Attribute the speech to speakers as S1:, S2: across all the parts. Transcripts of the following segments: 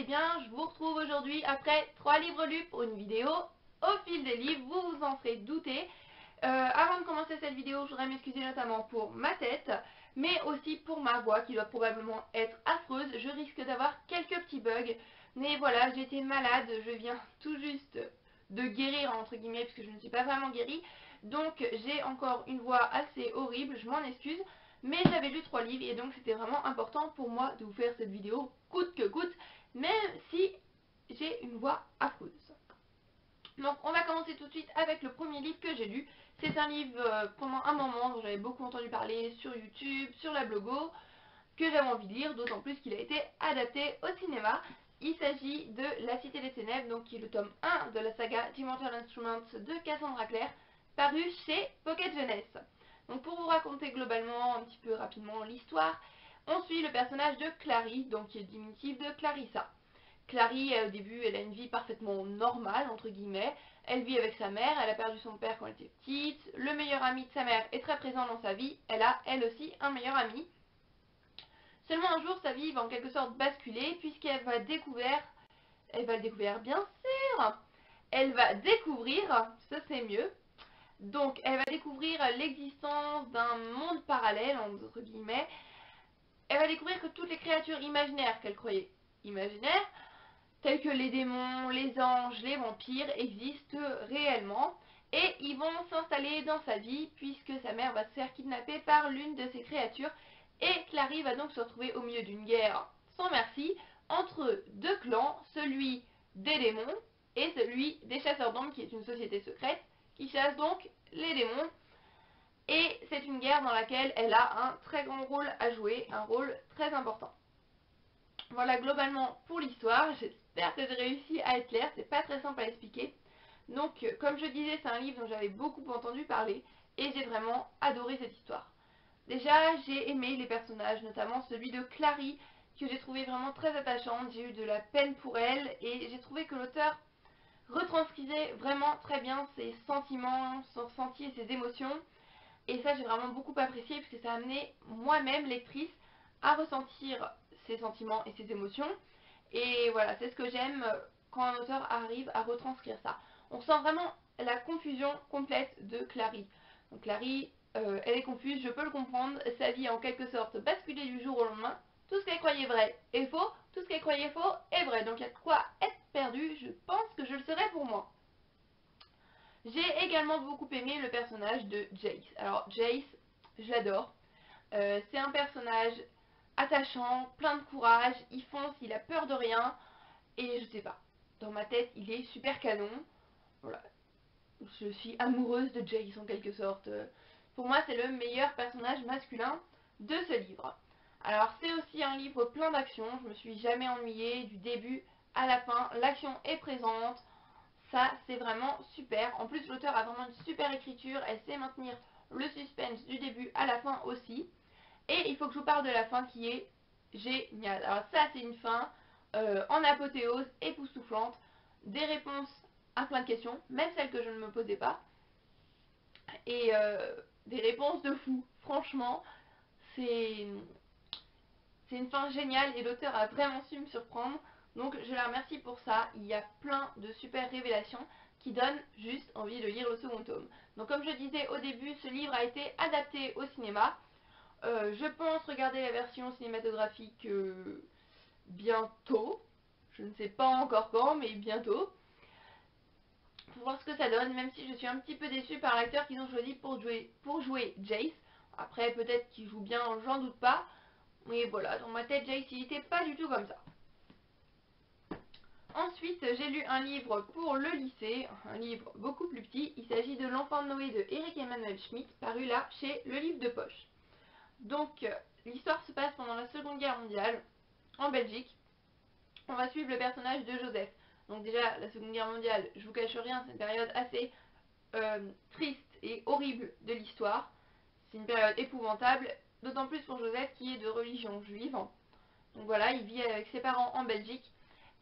S1: allez bien. Je vous retrouve aujourd'hui après 3 livres lus pour une vidéo au fil des livres, vous vous en serez douté. Avant de commencer cette vidéo, je voudrais m'excuser notamment pour ma tête, mais aussi pour ma voix qui doit probablement être affreuse. Je risque d'avoir quelques petits bugs, mais voilà, j'ai été malade, je viens tout juste de guérir entre guillemets, puisque je ne suis pas vraiment guérie. Donc j'ai encore une voix assez horrible, je m'en excuse. Mais j'avais lu 3 livres et donc c'était vraiment important pour moi de vous faire cette vidéo coûte que coûte, même si j'ai une voix affreuse. Donc on va commencer tout de suite avec le premier livre que j'ai lu. C'est un livre pendant un moment dont j'avais beaucoup entendu parler sur YouTube, sur la blogo, que j'avais envie de lire, d'autant plus qu'il a été adapté au cinéma. Il s'agit de La Cité des Ténèbres, donc qui est le tome 1 de la saga Dimensional Instruments de Cassandra Clare, paru chez Pocket Jeunesse. Donc pour vous raconter globalement, un petit peu rapidement l'histoire, on suit le personnage de Clary, donc qui est le diminutif de Clarissa. Clary, au début, elle a une vie parfaitement normale, entre guillemets. Elle vit avec sa mère, elle a perdu son père quand elle était petite. Le meilleur ami de sa mère est très présent dans sa vie. Elle a, elle aussi, un meilleur ami. Seulement un jour, sa vie va en quelque sorte basculer, puisqu'elle va découvrir... Elle va le découvrir, bien sûr. Elle va découvrir, ça c'est mieux. Donc, elle va découvrir l'existence d'un monde parallèle, entre guillemets. Elle va découvrir que toutes les créatures imaginaires qu'elle croyait imaginaires, tels que les démons, les anges, les vampires, existent réellement. Et ils vont s'installer dans sa vie, puisque sa mère va se faire kidnapper par l'une de ces créatures. Et Clary va donc se retrouver au milieu d'une guerre sans merci, entre deux clans, celui des démons et celui des chasseurs d'ombres, qui est une société secrète, qui chasse donc les démons. Et c'est une guerre dans laquelle elle a un très grand rôle à jouer, un rôle très important. Voilà globalement pour l'histoire, j'espère que j'ai réussi à être claire, c'est pas très simple à expliquer. Donc comme je disais, c'est un livre dont j'avais beaucoup entendu parler et j'ai vraiment adoré cette histoire. Déjà, j'ai aimé les personnages, notamment celui de Clary, que j'ai trouvé vraiment très attachante, j'ai eu de la peine pour elle et j'ai trouvé que l'auteur retranscrivait vraiment très bien ses sentiments, son ressenti et ses émotions. Et ça, j'ai vraiment beaucoup apprécié parce que ça a amené moi-même, lectrice, à ressentir ses sentiments et ses émotions. Et voilà, c'est ce que j'aime quand un auteur arrive à retranscrire ça. On sent vraiment la confusion complète de Clary. Donc Clary, elle est confuse, je peux le comprendre. Sa vie a en quelque sorte basculé du jour au lendemain. Tout ce qu'elle croyait vrai est faux, tout ce qu'elle croyait faux est vrai. Donc il y a de quoi être perdu, je pense que je le serai pour moi. J'ai également beaucoup aimé le personnage de Jace. Alors Jace, je l'adore. C'est un personnage attachant, plein de courage, il fonce, il a peur de rien. Et je sais pas, dans ma tête, il est super canon. Voilà, je suis amoureuse de Jace en quelque sorte. Pour moi, c'est le meilleur personnage masculin de ce livre. Alors c'est aussi un livre plein d'action, je me suis jamais ennuyée du début à la fin, l'action est présente. Ça, c'est vraiment super. En plus, l'auteur a vraiment une super écriture. Elle sait maintenir le suspense du début à la fin aussi. Et il faut que je vous parle de la fin qui est géniale. Alors ça, c'est une fin en apothéose, époustouflante. Des réponses à plein de questions, même celles que je ne me posais pas. Et des réponses de fou. Franchement, c'est une fin géniale et l'auteur a vraiment su me surprendre. Donc je la remercie pour ça. Il y a plein de super révélations qui donnent juste envie de lire le second tome. Donc comme je disais au début, ce livre a été adapté au cinéma. Je pense regarder la version cinématographique bientôt. Je ne sais pas encore quand, mais bientôt. Pour voir ce que ça donne, même si je suis un petit peu déçue par l'acteur qu'ils ont choisi pour jouer Jace. Après, peut-être qu'il joue bien, j'en doute pas. Mais voilà, dans ma tête, Jace, il n'était pas du tout comme ça. Ensuite, j'ai lu un livre pour le lycée, un livre beaucoup plus petit. Il s'agit de L'Enfant de Noé de Eric Emmanuel Schmitt, paru là chez Le Livre de Poche. Donc, l'histoire se passe pendant la Seconde Guerre mondiale, en Belgique. On va suivre le personnage de Joseph. Donc déjà, la Seconde Guerre mondiale, je vous cache rien, c'est une période assez triste et horrible de l'histoire. C'est une période épouvantable, d'autant plus pour Joseph qui est de religion juive. Donc voilà, il vit avec ses parents en Belgique.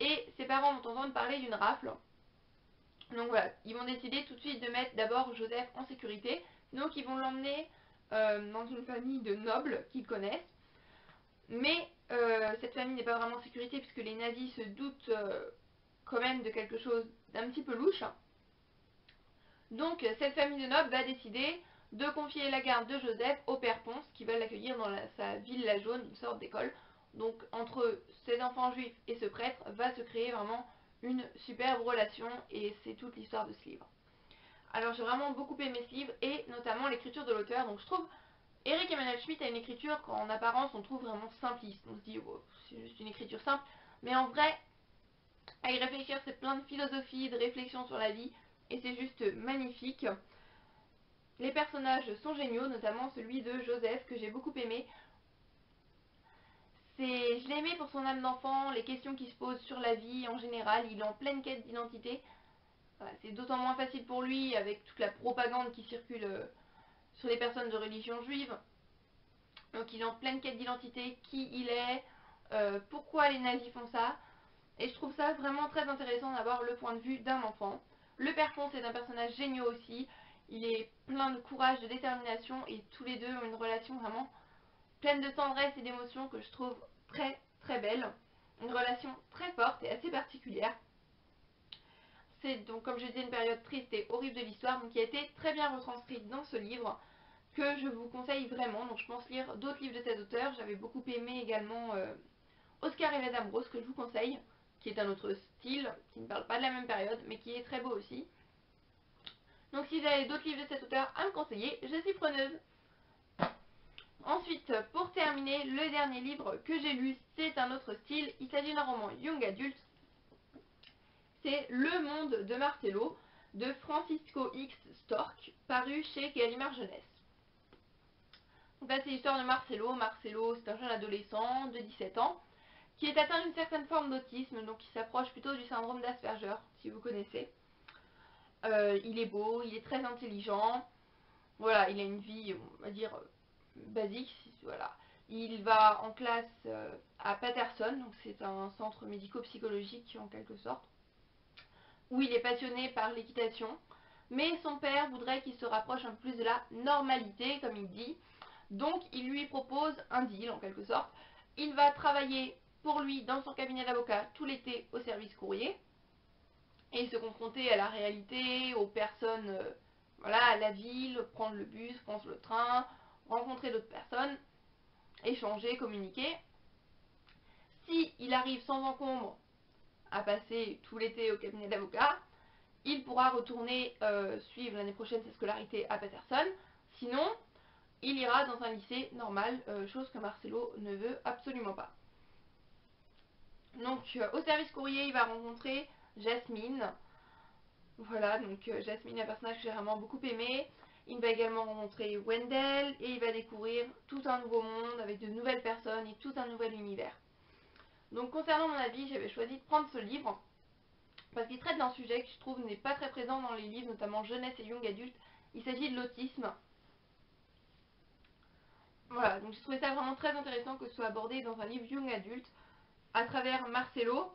S1: Et ses parents vont entendre parler d'une rafle. Donc voilà, ils vont décider tout de suite de mettre d'abord Joseph en sécurité. Donc ils vont l'emmener dans une famille de nobles qu'ils connaissent. Mais cette famille n'est pas vraiment en sécurité puisque les nazis se doutent quand même de quelque chose d'un petit peu louche. Donc cette famille de nobles va décider de confier la garde de Joseph au père Ponce qui va l'accueillir dans sa villa jaune, une sorte d'école. Donc entre ces enfants juifs et ce prêtre va se créer vraiment une superbe relation et c'est toute l'histoire de ce livre. Alors j'ai vraiment beaucoup aimé ce livre et notamment l'écriture de l'auteur. Donc je trouve Eric Emmanuel Schmitt a une écriture qu'en apparence on trouve vraiment simpliste. On se dit oh, c'est juste une écriture simple, mais en vrai à y réfléchir c'est plein de philosophie, de réflexion sur la vie et c'est juste magnifique. Les personnages sont géniaux, notamment celui de Joseph que j'ai beaucoup aimé. Je l'ai aimé pour son âme d'enfant, les questions qu'il se pose sur la vie en général, il est en pleine quête d'identité. Voilà, c'est d'autant moins facile pour lui avec toute la propagande qui circule sur les personnes de religion juive. Donc il est en pleine quête d'identité, qui il est, pourquoi les nazis font ça. Et je trouve ça vraiment très intéressant d'avoir le point de vue d'un enfant. Le père Ponce est un personnage génial aussi. Il est plein de courage, de détermination et tous les deux ont une relation vraiment pleine de tendresse et d'émotion que je trouve très très belle. Une relation très forte et assez particulière. C'est donc comme je disais une période triste et horrible de l'histoire qui a été très bien retranscrite dans ce livre que je vous conseille vraiment. Donc je pense lire d'autres livres de cet auteur. J'avais beaucoup aimé également Oscar et Madame Rose que je vous conseille, qui est un autre style, qui ne parle pas de la même période, mais qui est très beau aussi. Donc si vous avez d'autres livres de cet auteur à me conseiller, je suis preneuse. Ensuite, pour terminer, le dernier livre que j'ai lu, c'est un autre style. Il s'agit d'un roman young adulte. C'est Le Monde de Marcello, de Francisco X Stork, paru chez Gallimard Jeunesse. Donc là, c'est l'histoire de Marcello. Marcello, c'est un jeune adolescent de 17 ans qui est atteint d'une certaine forme d'autisme, donc il s'approche plutôt du syndrome d'Asperger, si vous connaissez. Il est beau, il est très intelligent, voilà, il a une vie, on va dire, basique, voilà. Il va en classe à Patterson, donc c'est un centre médico-psychologique en quelque sorte, où il est passionné par l'équitation, mais son père voudrait qu'il se rapproche un peu plus de la normalité, comme il dit, donc il lui propose un deal en quelque sorte. Il va travailler pour lui dans son cabinet d'avocat tout l'été au service courrier et se confronter à la réalité, aux personnes, voilà, à la ville, prendre le bus, prendre le train, rencontrer d'autres personnes, échanger, communiquer. Si il arrive sans encombre à passer tout l'été au cabinet d'avocat, il pourra retourner suivre l'année prochaine sa scolarité à Patterson. Sinon, il ira dans un lycée normal, chose que Marcello ne veut absolument pas. Donc au service courrier, il va rencontrer Jasmine. Voilà, donc Jasmine est un personnage que j'ai vraiment beaucoup aimé. Il va également rencontrer Wendell et il va découvrir tout un nouveau monde avec de nouvelles personnes et tout un nouvel univers. Donc concernant mon avis, j'avais choisi de prendre ce livre parce qu'il traite d'un sujet que je trouve n'est pas très présent dans les livres, notamment jeunesse et young adulte. Il s'agit de l'autisme. Voilà, donc j'ai trouvé ça vraiment très intéressant que ce soit abordé dans un livre young adulte à travers Marcello,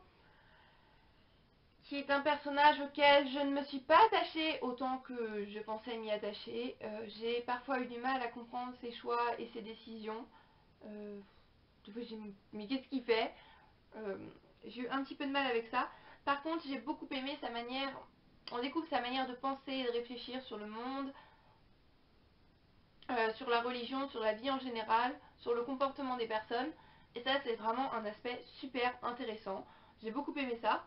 S1: qui est un personnage auquel je ne me suis pas attachée autant que je pensais m'y attacher. J'ai parfois eu du mal à comprendre ses choix et ses décisions. Mais qu'est-ce qu'il fait? J'ai eu un petit peu de mal avec ça. Par contre, j'ai beaucoup aimé sa manière, on découvre sa manière de penser et de réfléchir sur le monde, sur la religion, sur la vie en général, sur le comportement des personnes. Et ça, c'est vraiment un aspect super intéressant. J'ai beaucoup aimé ça.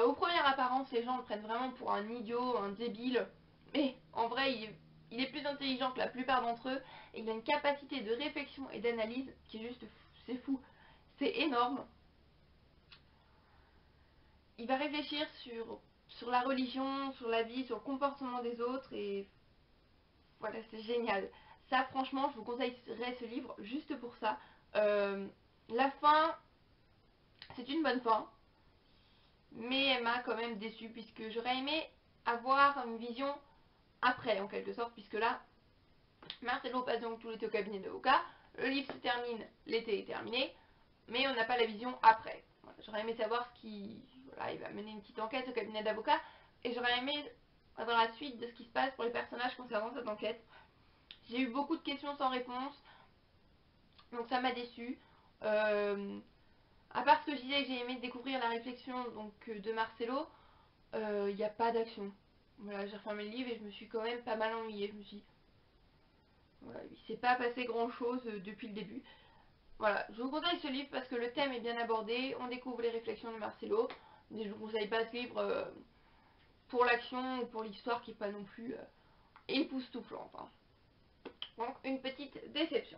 S1: Aux premières apparences, les gens le prennent vraiment pour un idiot, un débile. Mais en vrai, il est plus intelligent que la plupart d'entre eux. Et il a une capacité de réflexion et d'analyse qui est juste, c'est fou. C'est énorme. Il va réfléchir sur la religion, sur la vie, sur le comportement des autres. Et voilà, c'est génial. Ça, franchement, je vous conseillerais ce livre juste pour ça. La fin, c'est une bonne fin. Mais elle m'a quand même déçue puisque j'aurais aimé avoir une vision après en quelque sorte, puisque là Marcello passe donc tout l'été au cabinet d'avocat, le livre se termine, l'été est terminé, mais on n'a pas la vision après. Voilà, j'aurais aimé savoir ce qui... Voilà, il va mener une petite enquête au cabinet d'avocat et j'aurais aimé avoir la suite de ce qui se passe pour les personnages concernant cette enquête. J'ai eu beaucoup de questions sans réponse, donc ça m'a déçue. À part ce que je disais que j'ai aimé découvrir la réflexion donc, de Marcelo, il n'y a pas d'action. Voilà, j'ai refermé le livre et je me suis quand même pas mal ennuyée. Je me suis... Voilà, il s'est pas passé grand chose depuis le début. Voilà, je vous conseille ce livre parce que le thème est bien abordé, on découvre les réflexions de Marcelo. Mais je vous conseille pas ce livre pour l'action ou pour l'histoire qui n'est pas non plus époustouflante. Hein. Donc une petite déception.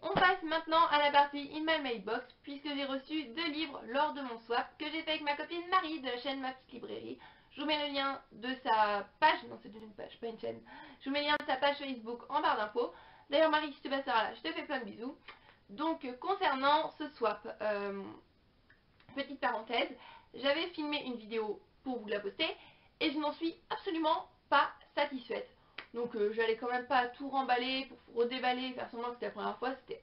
S1: On passe maintenant à la partie In My Mailbox, puisque j'ai reçu 2 livres lors de mon swap que j'ai fait avec ma copine Marie de la chaîne Ma Petite Librairie. Je vous mets le lien de sa page, non c'est une page, pas une chaîne. Je vous mets le lien de sa page Facebook en barre d'infos. D'ailleurs Marie, si tu passes par là, je te fais plein de bisous. Donc concernant ce swap, petite parenthèse, j'avais filmé une vidéo pour vous la poster et je n'en suis absolument pas satisfaite. Donc j'allais quand même pas tout remballer pour redéballer, faire semblant que c'était la première fois, c'était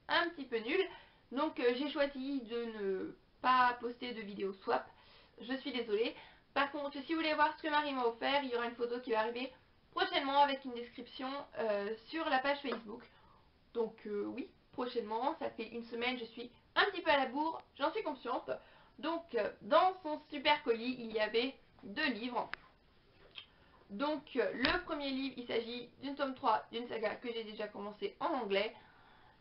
S1: un petit peu nul. Donc j'ai choisi de ne pas poster de vidéo swap. Je suis désolée. Par contre, si vous voulez voir ce que Marie m'a offert, il y aura une photo qui va arriver prochainement avec une description sur la page Facebook. Donc oui, prochainement, ça fait une semaine, je suis un petit peu à la bourre, j'en suis consciente. Donc dans son super colis, il y avait 2 livres. Donc le premier livre, il s'agit d'une tome 3 d'une saga que j'ai déjà commencé en anglais.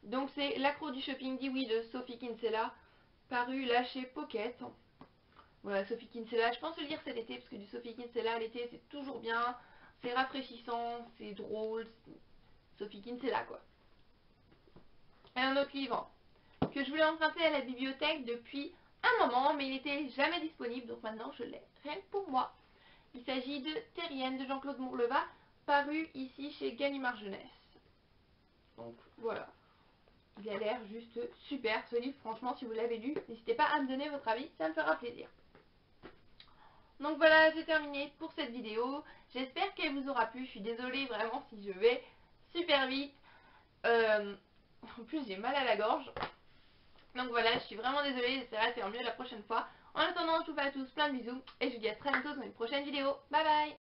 S1: Donc c'est L'accro du shopping dit oui de Sophie Kinsella, paru là chez Pocket. Voilà, Sophie Kinsella, je pense le lire cet été parce que du Sophie Kinsella l'été c'est toujours bien, c'est rafraîchissant, c'est drôle, Sophie Kinsella quoi. Et un autre livre que je voulais emprunter à la bibliothèque depuis un moment mais il n'était jamais disponible donc maintenant je l'ai, rien que pour moi. Il s'agit de Terrienne de Jean-Claude Mourleva, paru ici chez Gallimard Jeunesse. Donc voilà. Il a l'air juste super ce livre, franchement si vous l'avez lu, n'hésitez pas à me donner votre avis, ça me fera plaisir. Donc voilà, c'est terminé pour cette vidéo, j'espère qu'elle vous aura plu, je suis désolée vraiment si je vais super vite, en plus j'ai mal à la gorge, donc voilà, je suis vraiment désolée, j'essaierai de faire mieux la prochaine fois. En attendant, je vous fais à tous plein de bisous, et je vous dis à très bientôt dans une prochaine vidéo, bye bye.